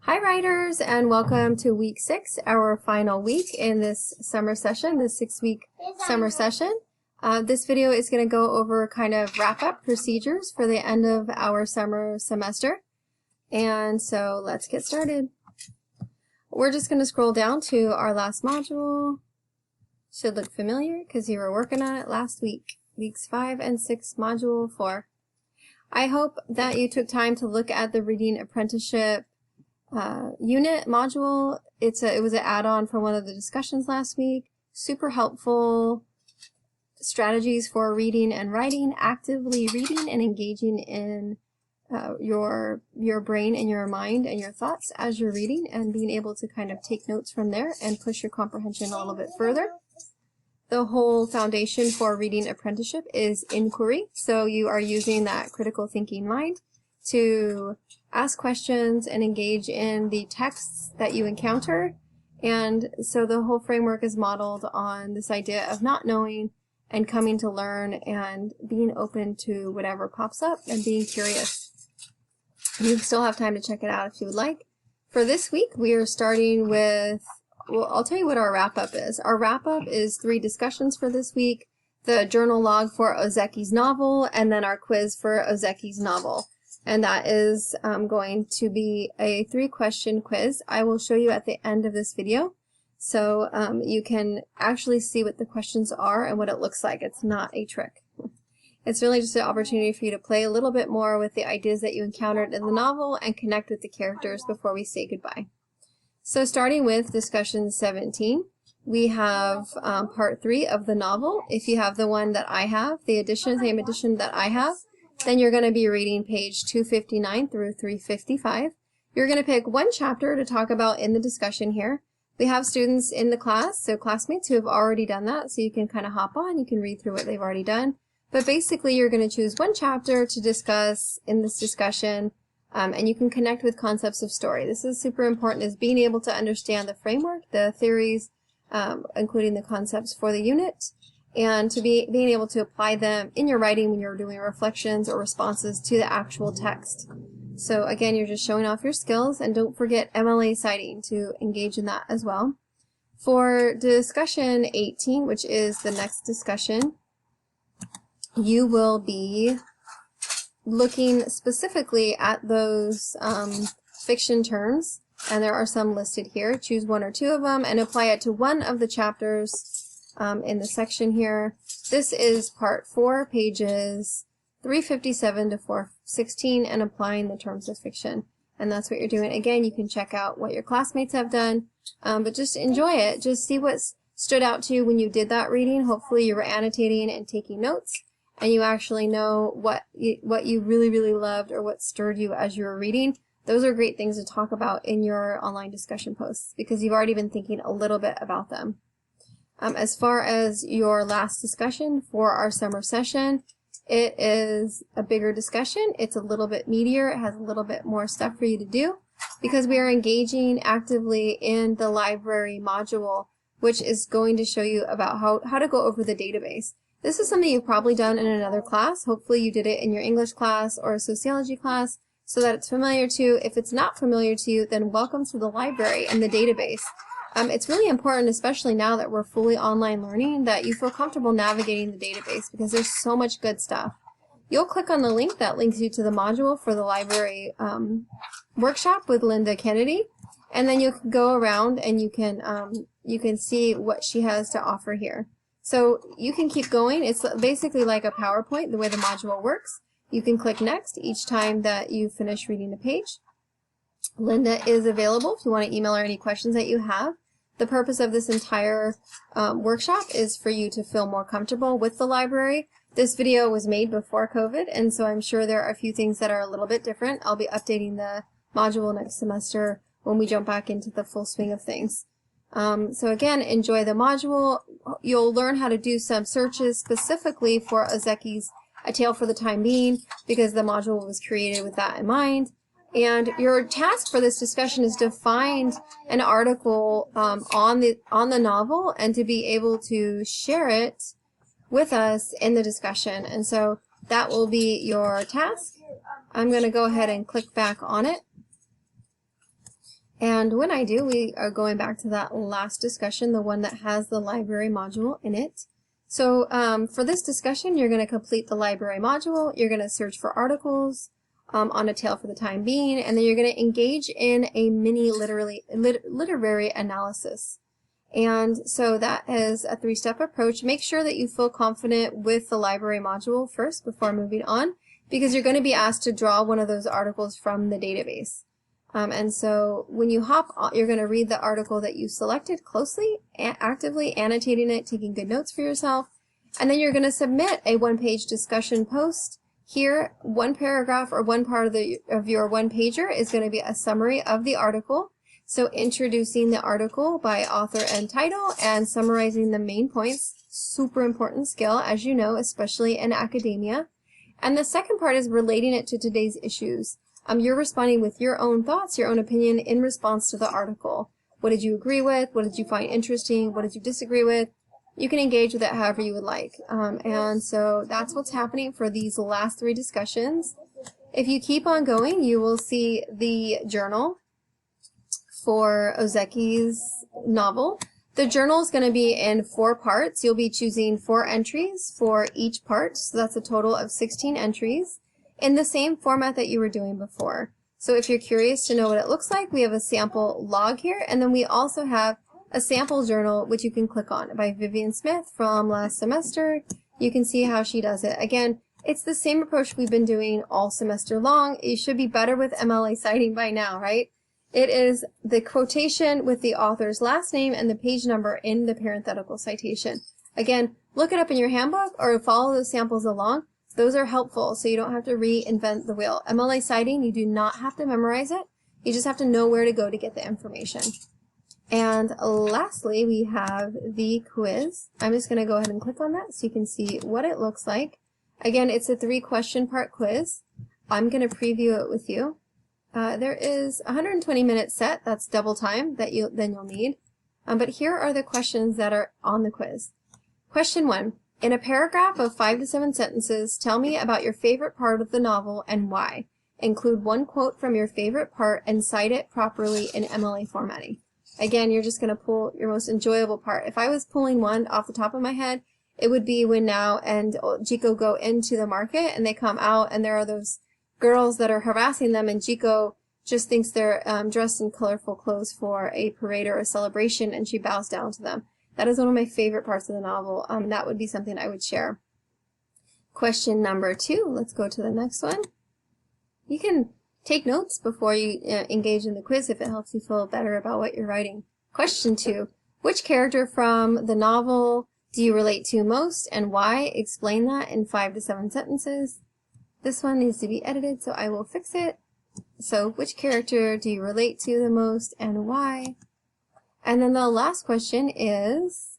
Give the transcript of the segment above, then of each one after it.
Hi writers, and welcome to week 6, our final week in this summer session, this 6-week summer session. This video is going to go over kind of wrap-up procedures for the end of our summer semester. And so let's get started. We're just going to scroll down to our last module. Should look familiar because you were working on it last week, weeks 5 and 6, module 4. I hope that you took time to look at the Reading Apprenticeship unit module. It was an add-on for one of the discussions last week. Super helpful strategies for reading and writing, actively reading and engaging in your brain and your mind and your thoughts as you're reading, and being able to kind of take notes from there and push your comprehension a little bit further. The whole foundation for Reading Apprenticeship is inquiry, so you are using that critical thinking mind to ask questions and engage in the texts that you encounter. And so the whole framework is modeled on this idea of not knowing and coming to learn and being open to whatever pops up and being curious. You still have time to check it out if you would like. For this week, we are starting with, well, I'll tell you what our wrap-up is. Our wrap-up is 3 discussions for this week, the journal log for Ozeki's novel, and then our quiz for Ozeki's novel. And that is going to be a 3-question quiz. I will show you at the end of this video, so you can actually see what the questions are and what it looks like. It's not a trick. It's really just an opportunity for you to play a little bit more with the ideas that you encountered in the novel and connect with the characters before we say goodbye. So starting with discussion 17, we have part 3 of the novel. If you have the one that I have, the same edition that I have, then you're going to be reading page 259 through 355. You're going to pick one chapter to talk about in the discussion here. We have students in the class, so classmates who have already done that, so you can kind of hop on, you can read through what they've already done. But basically you're going to choose one chapter to discuss in this discussion, and you can connect with concepts of story. This is super important, is being able to understand the framework, the theories, including the concepts for the unit, and to being able to apply them in your writing when you're doing reflections or responses to the actual text. So again, you're just showing off your skills, and don't forget MLA citing to engage in that as well. For discussion 18, which is the next discussion, you will be looking specifically at those fiction terms, and there are some listed here. Choose 1 or 2 of them and apply it to one of the chapters in the section here. This is part 4, pages 357 to 416, and applying the terms of fiction. And that's what you're doing. Again, you can check out what your classmates have done, but just enjoy it. Just see what stood out to you when you did that reading. Hopefully you were annotating and taking notes, and you actually know what you really, really loved or what stirred you as you were reading. Those are great things to talk about in your online discussion posts because you've already been thinking a little bit about them. As far as your last discussion for our summer session, it is a bigger discussion. It's a little bit meatier. It has a little bit more stuff for you to do because we are engaging actively in the library module, which is going to show you about how to go over the database. This is something you've probably done in another class. Hopefully you did it in your English class or a sociology class so that it's familiar to you. If it's not familiar to you, then welcome to the library and the database. It's really important, especially now that we're fully online learning, that you feel comfortable navigating the database because there's so much good stuff. You'll click on the link that links you to the module for the library workshop with Linda Kennedy, and then you can go around and you can see what she has to offer here. So you can keep going. It's basically like a PowerPoint, the way the module works. You can click next each time that you finish reading a page. Linda is available if you want to email her any questions that you have. The purpose of this entire workshop is for you to feel more comfortable with the library. This video was made before COVID, and so I'm sure there are a few things that are a little bit different. I'll be updating the module next semester when we jump back into the full swing of things. So again, enjoy the module. You'll learn how to do some searches specifically for Ozeki's A Tale for the Time Being, because the module was created with that in mind. And your task for this discussion is to find an article on the novel and to be able to share it with us in the discussion. And so that will be your task. I'm going to go ahead and click back on it. And when I do, we are going back to that last discussion, the one that has the library module in it. So for this discussion, you're going to complete the library module, you're going to search for articles on a tale for the time being, and then you're going to engage in a mini literary analysis. And so that is a 3-step approach. Make sure that you feel confident with the library module first before moving on, because you're going to be asked to draw one of those articles from the database. And so when you hop on, you're going to read the article that you selected closely, actively annotating it, taking good notes for yourself, and then you're going to submit a 1-page discussion post. Here, one paragraph or one part of your 1-pager is going to be a summary of the article. So introducing the article by author and title and summarizing the main points, super important skill, as you know, especially in academia. And the second part is relating it to today's issues. You're responding with your own thoughts, your own opinion in response to the article. What did you agree with? What did you find interesting? What did you disagree with? You can engage with it however you would like. And so that's what's happening for these last 3 discussions. If you keep on going, you will see the journal for Ozeki's novel. The journal is going to be in 4 parts. You'll be choosing 4 entries for each part, so that's a total of 16 entries in the same format that you were doing before. So if you're curious to know what it looks like, we have a sample log here, and then we also have a sample journal which you can click on by Vivian Smith from last semester. You can see how she does it. Again, it's the same approach we've been doing all semester long. You should be better with MLA citing by now, right? It is the quotation with the author's last name and the page number in the parenthetical citation. Again, look it up in your handbook or follow the samples along. Those are helpful so you don't have to reinvent the wheel. MLA citing, you do not have to memorize it. You just have to know where to go to get the information. And lastly, we have the quiz. I'm just going to go ahead and click on that so you can see what it looks like. Again, it's a 3-question part quiz. I'm going to preview it with you. There is a 120-minute set, that's double time that you'll need. But here are the questions that are on the quiz. Question 1. In a paragraph of 5 to 7 sentences, tell me about your favorite part of the novel and why. Include 1 quote from your favorite part and cite it properly in MLA formatting. Again, you're just going to pull your most enjoyable part. If I was pulling one off the top of my head, it would be when Now and Jiko go into the market and they come out and there are those girls that are harassing them, and Jiko just thinks they're dressed in colorful clothes for a parade or a celebration, and she bows down to them. That is one of my favorite parts of the novel. That would be something I would share. Question number 2. Let's go to the next one. You can take notes before you engage in the quiz if it helps you feel better about what you're writing. Question 2. Which character from the novel do you relate to most and why? Explain that in 5 to 7 sentences. This one needs to be edited, so I will fix it. So which character do you relate to the most and why? And then the last question is,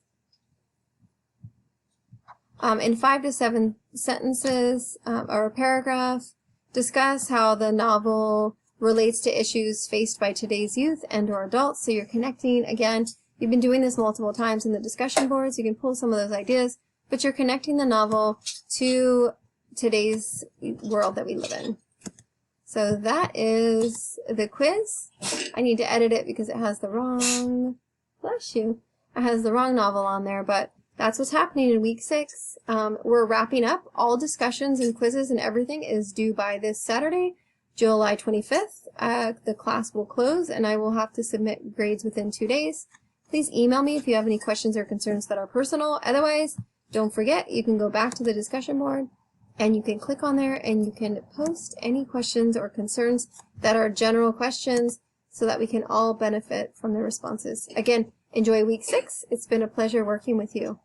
in 5 to 7 sentences or a paragraph, discuss how the novel relates to issues faced by today's youth and or adults. So you're connecting, again, you've been doing this multiple times in the discussion boards. You can pull some of those ideas, but you're connecting the novel to today's world that we live in. So that is the quiz. I need to edit it because it has the wrong, bless you, it has the wrong novel on there, but that's what's happening in week 6. We're wrapping up. All discussions and quizzes and everything is due by this Saturday, July 25th. The class will close and I will have to submit grades within 2 days. Please email me if you have any questions or concerns that are personal. Otherwise, don't forget, you can go back to the discussion board and you can click on there and you can post any questions or concerns that are general questions so that we can all benefit from the responses. Again, enjoy week 6. It's been a pleasure working with you.